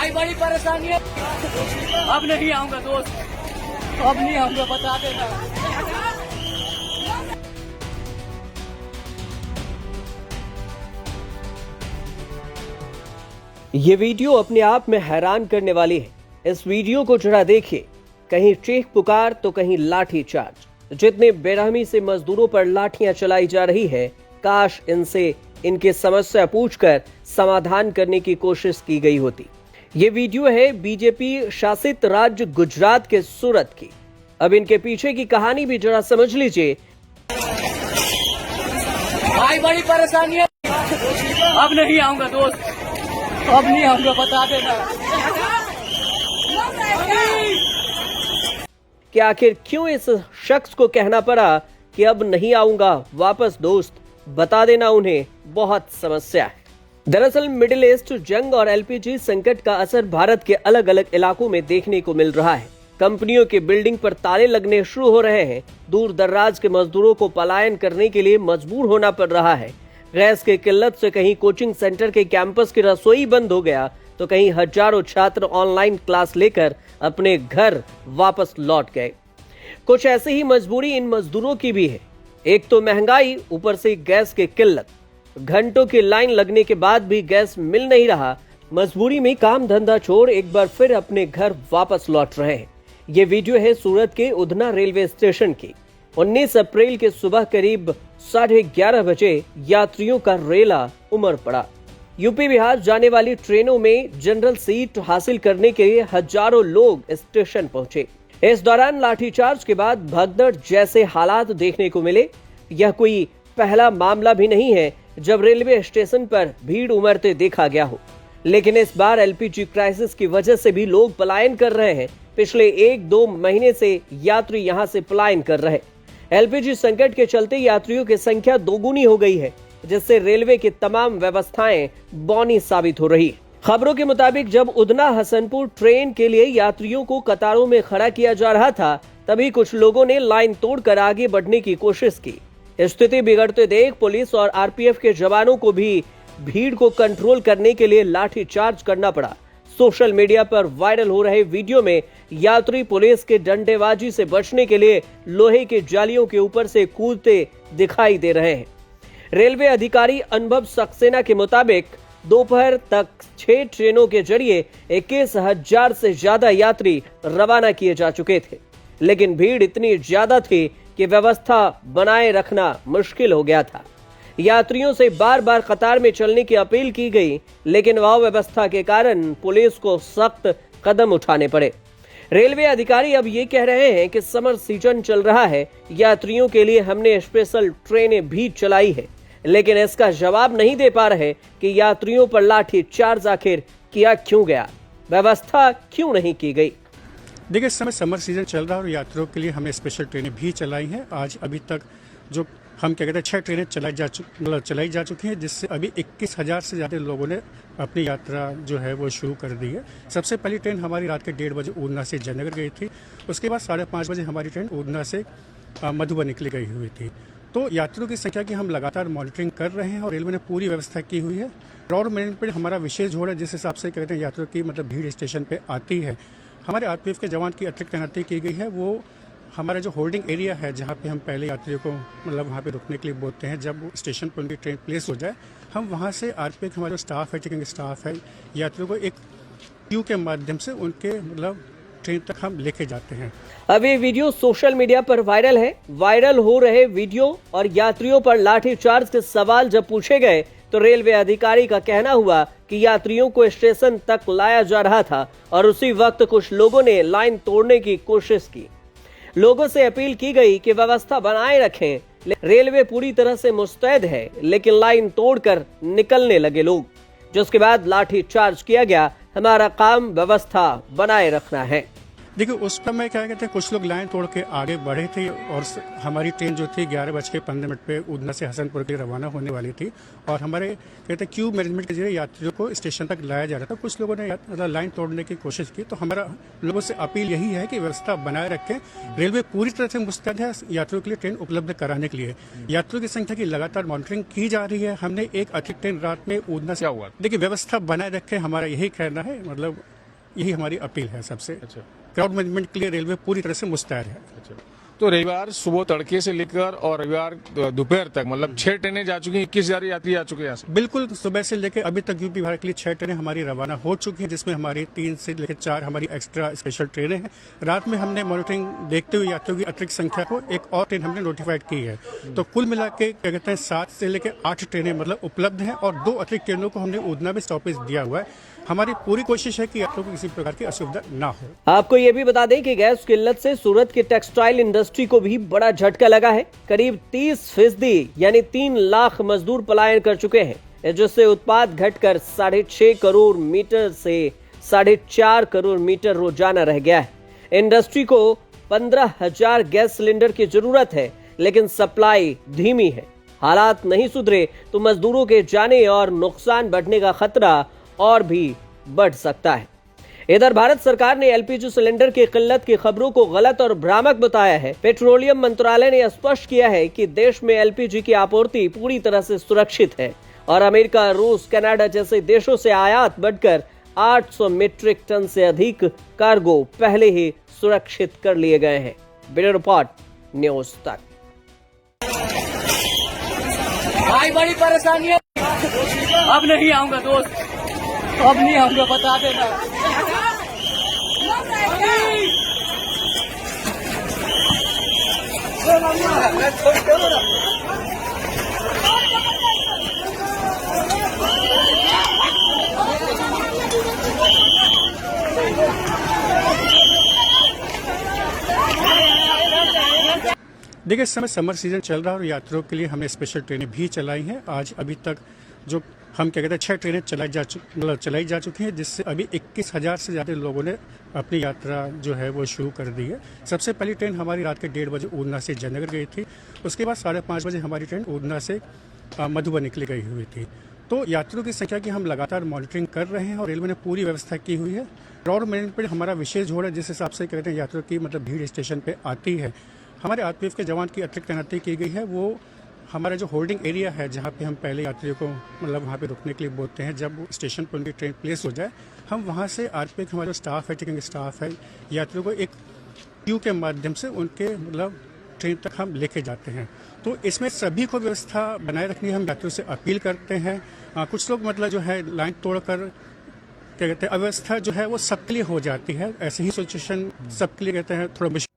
भाई बड़ी परेशानी है। अब नहीं आऊंगा दोस्त, अब नहीं आऊंगा, बता देना। ये वीडियो अपने आप में हैरान करने वाली है। इस वीडियो को जरा देखिए, कहीं चीख पुकार तो कहीं लाठी चार्ज। जितने बेरहमी से मजदूरों पर लाठियां चलाई जा रही है, काश इनसे इनकी समस्या पूछकर समाधान करने की कोशिश की गई होती। ये वीडियो है बीजेपी शासित राज्य गुजरात के सूरत की। अब इनके पीछे की कहानी भी जरा समझ लीजिए। भाई बड़ी परेशानी है। अब नहीं आऊंगा दोस्त, अब नहीं आऊंगा, बता देना। कि आखिर क्यों इस शख्स को कहना पड़ा कि अब नहीं आऊंगा वापस दोस्त, बता देना उन्हें बहुत समस्या है। दरअसल मिडिल ईस्ट जंग और एलपीजी संकट का असर भारत के अलग अलग इलाकों में देखने को मिल रहा है। कंपनियों के बिल्डिंग पर ताले लगने शुरू हो रहे हैं। दूर दराज के मजदूरों को पलायन करने के लिए मजबूर होना पड़ रहा है। गैस की किल्लत से कहीं कोचिंग सेंटर के कैंपस की रसोई बंद हो गया तो कहीं हजारों छात्र ऑनलाइन क्लास लेकर अपने घर वापस लौट गए। कुछ ऐसी ही मजबूरी इन मजदूरों की भी है। एक तो महंगाई, ऊपर से गैस की किल्लत। घंटों की लाइन लगने के बाद भी गैस मिल नहीं रहा। मजबूरी में काम धंधा छोड़ एक बार फिर अपने घर वापस लौट रहे हैं। ये वीडियो है सूरत के उधना रेलवे स्टेशन की। 19 अप्रैल के सुबह करीब 11:30 बजे यात्रियों का रेला उमड़ पड़ा। यूपी बिहार जाने वाली ट्रेनों में जनरल सीट हासिल करने के लिए हजारों लोग स्टेशन पहुंचे। इस दौरान लाठीचार्ज के बाद भगदड़ जैसे हालात देखने को मिले। यह कोई पहला मामला भी नहीं है जब रेलवे स्टेशन पर भीड़ उमड़ते देखा गया हो, लेकिन इस बार एलपीजी क्राइसिस की वजह से भी लोग पलायन कर रहे हैं। पिछले 1-2 महीने से यात्री यहां से पलायन कर रहे। एलपीजी संकट के चलते यात्रियों की संख्या दोगुनी हो गई है, जिससे रेलवे की तमाम व्यवस्थाएं बौनी साबित हो रही है। खबरों के मुताबिक जब उधना हसनपुर ट्रेन के लिए यात्रियों को कतारों में खड़ा किया जा रहा था, तभी कुछ लोगों ने लाइन तोड़कर आगे बढ़ने की कोशिश की। स्थिति बिगड़ते देख पुलिस और आरपीएफ के जवानों को भी भीड़ को कंट्रोल करने के लिए लाठी चार्ज करना पड़ा। सोशल मीडिया पर वायरल हो रहे वीडियो में यात्री पुलिस के डंडेबाजी से बचने के लिए लोहे के जालियों के ऊपर से कूदते दिखाई दे रहे हैं। रेलवे अधिकारी अनुभव सक्सेना के मुताबिक दोपहर तक 6 ट्रेनों के जरिए 21,000 से ज्यादा यात्री रवाना किए जा चुके थे, लेकिन भीड़ इतनी ज्यादा थी कि व्यवस्था बनाए रखना मुश्किल हो गया था। यात्रियों से बार बार कतार में चलने की अपील की गई, लेकिन अव्यवस्था के कारण पुलिस को सख्त कदम उठाने पड़े। रेलवे अधिकारी अब ये कह रहे हैं कि समर सीजन चल रहा है, यात्रियों के लिए हमने स्पेशल ट्रेनें भी चलाई है, लेकिन इसका जवाब नहीं दे पा रहे कि यात्रियों पर लाठी चार्ज आखिर किया क्यों गया, व्यवस्था क्यों नहीं की गई। देखिए, इस समय समर सीजन चल रहा है और यात्रियों के लिए हमने स्पेशल ट्रेनें भी चलाई हैं। आज अभी तक जो हम क्या कहते हैं 6 ट्रेनें चलाई जा चुकी हैं, जिससे अभी 21,000 से ज़्यादा लोगों ने अपनी यात्रा जो है वो शुरू कर दी है। सबसे पहली ट्रेन हमारी रात के 1:30 बजे उधना से जयनगर गई थी। उसके बाद 5:30 बजे हमारी ट्रेन उधना से मधुबन निकली गई हुई थी। तो यात्रियों की संख्या की हम लगातार मॉनिटरिंग कर रहे हैं और रेलवे ने पूरी व्यवस्था की हुई है। क्राउड मैनेजमेंट हमारा विशेष जोड़ है, जिस हिसाब से कहते हैं यात्रियों की भीड़ स्टेशन पर आती है। हमारे आरपीएफ के जवान की अतिरिक्त तैनाती की गई है। वो हमारा जो होल्डिंग एरिया है, जहाँ पे हम पहले यात्रियों को वहाँ पे रुकने के लिए बोलते हैं, जब स्टेशन पर उनकी ट्रेन प्लेस हो जाए, हम वहाँ से आरपीएफ हमारा स्टाफ है, चेकिंग स्टाफ है, यात्रियों को एक क्यू के माध्यम से उनके ट्रेन तक हम लेके जाते हैं। अब ये वीडियो सोशल मीडिया पर वायरल है। वायरल हो रहे वीडियो और यात्रियों पर लाठीचार्ज के सवाल जब पूछे गए तो रेलवे अधिकारी का कहना हुआ कि यात्रियों को स्टेशन तक लाया जा रहा था और उसी वक्त कुछ लोगों ने लाइन तोड़ने की कोशिश की। लोगों से अपील की गई कि व्यवस्था बनाए रखें। रेलवे पूरी तरह से मुस्तैद है, लेकिन लाइन तोड़कर निकलने लगे लोग, जिसके बाद लाठी चार्ज किया गया। हमारा काम व्यवस्था बनाए रखना है। देखिए उस समय क्या कहते हैं, कुछ लोग लाइन तोड़ के आगे बढ़े थे और हमारी ट्रेन जो थी 11:15 पे उधना से हसनपुर के लिए रवाना होने वाली थी और हमारे कहते हैं क्यू मैनेजमेंट के जरिए यात्रियों को स्टेशन तक लाया जा रहा था। कुछ लोगों ने मतलब लाइन तोड़ने की कोशिश की, तो हमारा लोगों से अपील यही है कि व्यवस्था बनाए रखें। रेलवे पूरी तरह से मुस्तैद है यात्रियों के लिए ट्रेन उपलब्ध कराने के लिए। यात्रियों की संख्या की लगातार मॉनिटरिंग की जा रही है। हमने एक अतिरिक्त ट्रेन रात में उधना से हुआ? देखिए व्यवस्था बनाए रखें, हमारा यही कहना है, मतलब यही हमारी अपील है सबसे। अच्छा। क्राउड मैनेजमेंट के लिए रेलवे पूरी तरह से मुस्तैद है। अच्छा, तो रविवार सुबह तड़के से लेकर और रविवार दोपहर तक मतलब 6 ट्रेनें जा चुकी हैं, 21,000 यात्री आ चुके हैं यहाँ से। बिल्कुल, सुबह से लेकर अभी तक यूपी बिहार के लिए 6 ट्रेनें हमारी रवाना हो चुकी हैं, जिसमें हमारी 3 से लेकर 4 हमारी एक्स्ट्रा स्पेशल ट्रेनें हैं। रात में हमने मॉनिटरिंग देखते हुए यात्रियों की अतिरिक्त संख्या को एक और ट्रेन हमने नोटिफाइड की है। तो कुल मिला के क्या कहते हैं 7 से लेकर 8 ट्रेनें मतलब उपलब्ध हैं और 2 अतिरिक्त ट्रेनों को हमने उधना में स्टॉपेज दिया हुआ है। हमारी पूरी कोशिश है कि यात्रियों को किसी प्रकार की असुविधा ना हो। आपको ये भी बता दें कि गैस किल्लत से सूरत की टेक्सटाइल इंडस्ट्री को भी बड़ा झटका लगा है। करीब 30% यानी 3 लाख मजदूर पलायन कर चुके हैं, जिससे उत्पाद घटकर 6.5 करोड़ मीटर से 4.5 करोड़ मीटर रोजाना रह गया है। इंडस्ट्री को 15,000 गैस सिलेंडर की जरूरत है, लेकिन सप्लाई धीमी है। हालात नहीं सुधरे तो मजदूरों के जाने और नुकसान बढ़ने का खतरा और भी बढ़ सकता है। इधर भारत सरकार ने एलपीजी सिलेंडर की किल्लत की खबरों को गलत और भ्रामक बताया है। पेट्रोलियम मंत्रालय ने स्पष्ट किया है कि देश में एलपीजी की आपूर्ति पूरी तरह से सुरक्षित है और अमेरिका, रूस, कनाडा जैसे देशों से आयात बढ़कर 800 मीट्रिक टन से अधिक कार्गो पहले ही सुरक्षित कर लिए गए हैं। ब्यूरो रिपोर्ट, न्यूज तक। भाई बड़ी परेशानी है, अब नहीं आऊंगा दोस्त, अब नहीं आऊंगा, बता देना। देखिए इस समय समर सीजन चल रहा है और यात्रियों के लिए हमने स्पेशल ट्रेनें भी चलाई हैं। आज अभी तक जो हम क्या कहते हैं 6 ट्रेनें चलाई जा चुकी हैं, जिससे अभी 21,000 से ज़्यादा लोगों ने अपनी यात्रा जो है वो शुरू कर दी है। सबसे पहली ट्रेन हमारी रात के 1:30 बजे उधना से जयनगर गई थी। उसके बाद 5:30 बजे हमारी ट्रेन उधना से मधुबन निकली गई हुई थी। तो यात्रियों की संख्या की हम लगातार मॉनिटरिंग कर रहे हैं और रेलवे ने पूरी व्यवस्था की हुई है। क्राउड मैनेजमेंट पर हमारा विशेष जोर है, जिस हिसाब से कहते हैं यात्रियों की मतलब भीड़ स्टेशन पर आती है। हमारे आरपीएफ के जवान की अतिरिक्त तैनाती की गई है। वो हमारा जो होल्डिंग एरिया है, जहाँ पे हम पहले यात्रियों को मतलब वहाँ पे रुकने के लिए बोलते हैं, जब स्टेशन पर उनकी ट्रेन प्लेस हो जाए, हम वहाँ से आरपीएफ हमारा जो स्टाफ है, टिकटिंग स्टाफ है, यात्रियों को एक क्यू के माध्यम से उनके मतलब ट्रेन तक हम लेके जाते हैं। तो इसमें सभी को व्यवस्था बनाए रखनी है, हम यात्रियों से अपील करते हैं। कुछ लोग मतलब जो है लाइन तोड़कर क्या कहते हैं अव्यवस्था जो है वो सबके लिए हो जाती है। ऐसे ही सिचुएशन सबके लिए कहते हैं थोड़ा मुश्किल